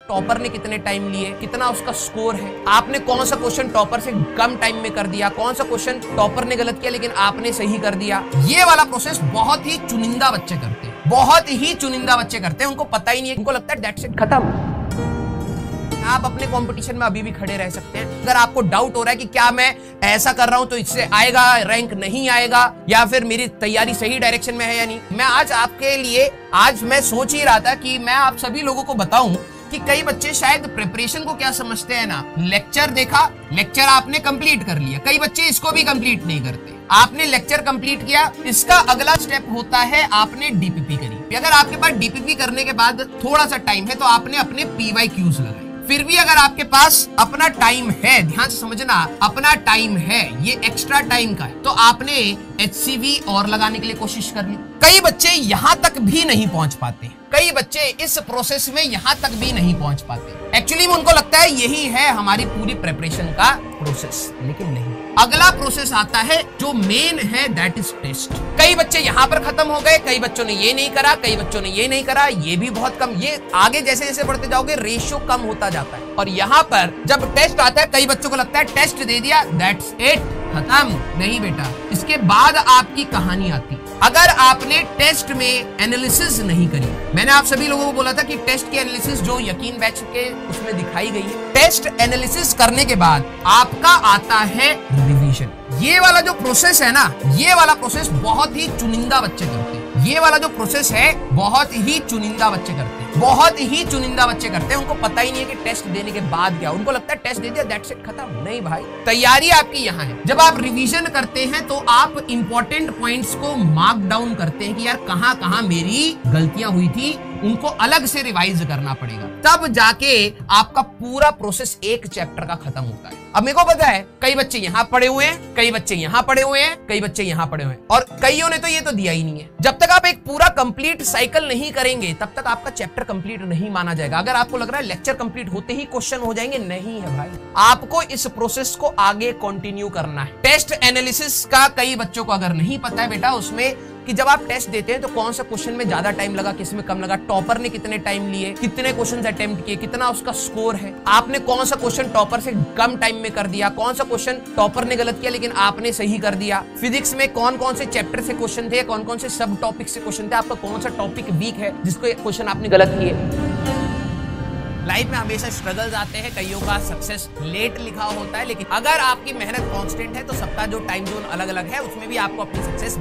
Topper ने कितने time लिए, कितना उसका स्कोर है, आपने कौन सा क्वेश्चन टॉपर से कम टाइम में कर दिया, कौन सा क्वेश्चन टॉपर ने गलत किया लेकिन आपने सही कर दिया। ये वाला प्रोसेस बहुत ही चुनिंदा बच्चे करते हैं, बहुत ही चुनिंदा बच्चे करते हैं। उनको पता ही नहीं है, उनको लगता है दैट्स इट, खत्म। आप अपने कंपटीशन में अभी भी खड़े रह सकते हैं। अगर आपको डाउट हो रहा है कि क्या मैं ऐसा कर रहा हूं तो इससे आएगा रैंक, नहीं आएगा, या फिर मेरी तैयारी सही डायरेक्शन में है या नहीं, मैं आज आपके लिए, आज मैं सोच ही रहा था कि मैं आप सभी लोगों को बताऊं कि कई बच्चे शायद प्रिपरेशन को क्या समझते हैं ना, लेक्चर देखा, लेक्चर आपने कंप्लीट कर लिया, कई बच्चे इसको भी कंप्लीट नहीं करते। आपने लेक्चर कंप्लीट किया, इसका अगला स्टेप होता है आपने डीपीपी करी। अगर आपके पास डीपीपी करने के बाद थोड़ा सा टाइम है तो आपने अपने पीवाईक्यूज लगाए। फिर भी अगर आपके पास अपना टाइम है, ध्यान से समझना, अपना टाइम है, ये एक्स्ट्रा टाइम का है, तो आपने HCV और लगाने के लिए कोशिश कर ली। कई बच्चे यहां तक भी नहीं पहुंच पाते, कई बच्चे इस प्रोसेस में यहां तक भी नहीं पहुंच पाते। एक्चुअली उनको लगता है यही है हमारी पूरी प्रिपरेशन का प्रोसेस, लेकिन नहीं। अगला प्रोसेस आता है जो मेन है, दैट इज टेस्ट। कई बच्चे यहां पर खत्म हो गए, कई बच्चों ने ये नहीं करा, कई बच्चों ने ये नहीं करा, ये भी बहुत कम। ये आगे जैसे जैसे बढ़ते जाओगे रेशियो कम होता जाता है। और यहाँ पर जब टेस्ट आता है, कई बच्चों को लगता है टेस्ट दे दिया दैट्स इट, खत्म। नहीं बेटा, इसके बाद आपकी कहानी आती। अगर आपने टेस्ट में एनालिसिस नहीं करी, मैंने आप सभी लोगों को बोला था कि टेस्ट की एनालिसिस जो यकीन बैच के उसमें दिखाई गई है, टेस्ट एनालिसिस करने के बाद आपका आता है रिवीजन। ये वाला जो प्रोसेस है ना, ये वाला प्रोसेस बहुत ही चुनिंदा बच्चे करते हैं। ये वाला जो प्रोसेस है बहुत ही चुनिंदा बच्चे करते हैं, बहुत ही चुनिंदा बच्चे करते हैं। उनको पता ही नहीं है कि टेस्ट देने के बाद क्या, उनको लगता है टेस्ट दे दिया दैट्स इट, खत्म। नहीं भाई, तैयारी आपकी यहाँ है। जब आप रिवीजन करते हैं तो आप इंपॉर्टेंट पॉइंट्स को मार्क डाउन करते हैं कि यार कहाँ कहाँ मेरी गलतियां हुई थी, उनको अलग से रिवाइज करना पड़ेगा, तब जाके आपका पूरा प्रोसेस एक चैप्टर का खत्म होता है। अब मेरे को पता है कई बच्चे यहाँ पड़े हुए हैं, कई बच्चे यहाँ पड़े हुए हैं, कई बच्चे यहाँ पड़े हुए हैं, और कईयों ने तो ये तो दिया ही नहीं है। जब तक आप एक पूरा कंप्लीट साइकिल नहीं करेंगे तब तक आपका चैप्टर कंप्लीट नहीं माना जाएगा। अगर आपको लग रहा है लेक्चर कंप्लीट होते ही क्वेश्चन हो जाएंगे, नहीं है भाई, आपको इस प्रोसेस को आगे कंटिन्यू करना है। टेस्ट एनालिसिस का कई बच्चों को अगर नहीं पता है बेटा, उसमें कि जब आप टेस्ट देते हैं तो कौन सा क्वेश्चन में ज्यादा टाइम लगा, किस में कम लगा, टॉपर ने कितने टाइम लिए, कितने क्वेश्चन अटेम्प्ट किए, कितना उसका स्कोर है, आपने कौन सा क्वेश्चन टॉपर से कम टाइम में कर दिया, कौन सा क्वेश्चन टॉपर ने गलत किया लेकिन आपने सही कर दिया। फिजिक्स में कौन कौन से चैप्टर से क्वेश्चन थे, कौन कौन से सब टॉपिक से क्वेश्चन थे, आपका कौन सा टॉपिक वीक है जिसको क्वेश्चन आपने गलत किए। लाइफ में हमेशा स्ट्रगल्स आते हैं, कईयों का सक्सेस लेट लिखा होता है, लेकिन अगर आपकी मेहनत कांस्टेंट है तो सबका जो टाइम जोन अलग अलग है उसमें भी आपको अपनी सक्सेस